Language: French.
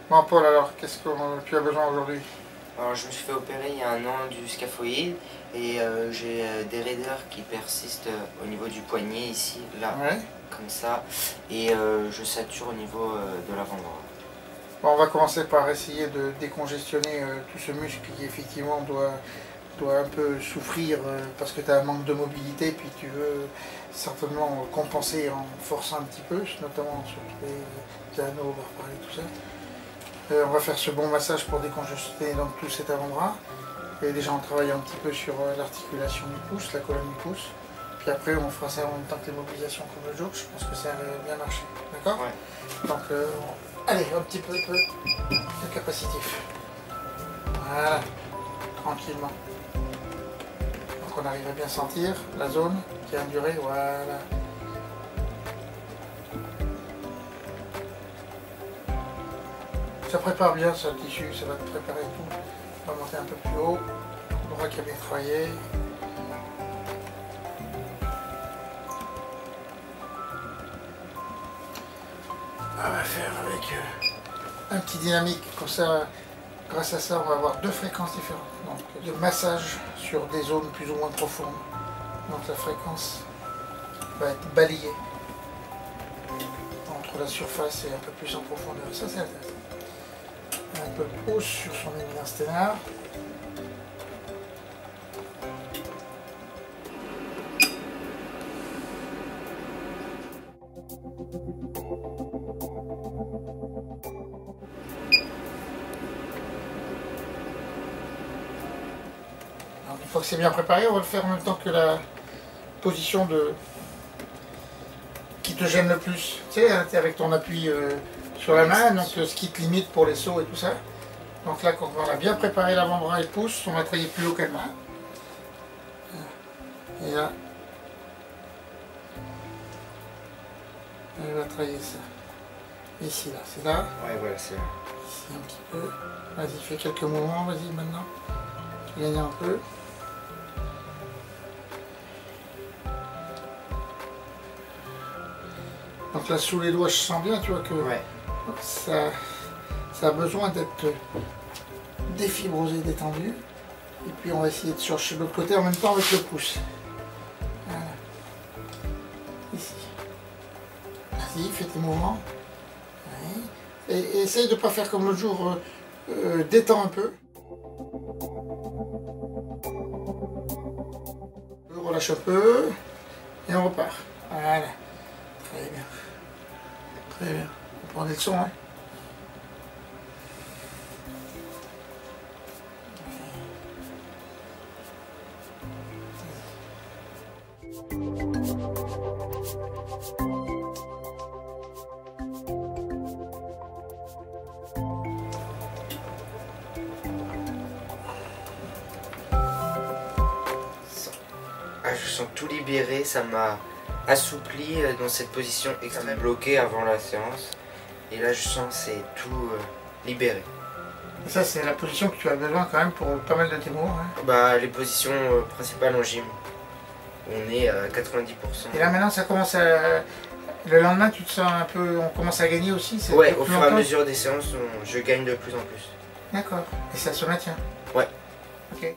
Bon Paul, alors qu'est-ce que tu as besoin aujourd'hui? Alors je me suis fait opérer il y a 1 an du scaphoïde et j'ai des raideurs qui persistent au niveau du poignet ici, là, Ouais. comme ça, et je sature au niveau de l'avant-bras. Bon, on va commencer par essayer de décongestionner tout ce muscle qui effectivement doit un peu souffrir parce que tu as un manque de mobilité, puis tu veux certainement compenser en forçant un petit peu, notamment sur les anneaux, on va reparler de tout ça. On va faire ce bon massage pour décongestionner donc tout cet avant-bras. Et déjà on travaille un petit peu sur l'articulation du pouce, la colonne du pouce. Puis après on fera ça en même temps que les mobilisations comme le jour. Je pense que ça a bien marché. D'accord? Ouais. Donc allez, un petit peu de capacitif. Voilà, tranquillement. Donc on arrive à bien sentir la zone qui a enduré, voilà. Ça prépare bien ça, le tissu, ça va te préparer tout. On va monter un peu plus haut, le bras qui a bien travaillé. On va faire avec un petit dynamique, comme ça, grâce à ça, on va avoir 2 fréquences différentes. Donc de massage sur des zones plus ou moins profondes. Donc la fréquence va être balayée entre la surface et un peu plus en profondeur. Ça c'est intéressant. Un peu de hausse sur son éminence ténard. Alors, une fois que c'est bien préparé, on va le faire en même temps que la position qui te gêne le plus. Tu sais, avec ton appui sur la main, donc ce qui te limite pour les sauts et tout ça. Donc là, quand on a bien préparé l'avant-bras et le pouce, on va travailler plus haut que la main. Et là, on va travailler ça. Ici, là, c'est là. Ouais, voilà, c'est là. Ici un petit peu. Vas-y, fais quelques mouvements, vas-y maintenant. Tu gagnes un peu. Donc là, sous les doigts, je sens bien, tu vois, que Ouais. ça a besoin d'être défibrosé, détendu. Et puis on va essayer de chercher de l'autre côté en même temps avec le pouce. Voilà. Ici. Vas-y, fais tes mouvements. Ouais. Et essaye de ne pas faire comme l'autre jour, détends un peu. On relâche un peu. Et on repart. Voilà. Très bien. Très bien. On prend des leçons, hein. Ah, je sens tout libéré, ça m'a assoupli dans cette position extrêmement bloquée avant la séance. Et là, je sens c'est tout libéré. Et ça, c'est la position que tu as besoin quand même pour pas mal de tes mouvements, hein. Bah, les positions principales en gym, on est à 90%. Et là maintenant, ça commence à... Le lendemain, tu te sens un peu... On commence à gagner aussi? Ouais, au fur et à mesure des séances, je gagne de plus en plus. D'accord. Et ça se maintient? Ouais. Ok.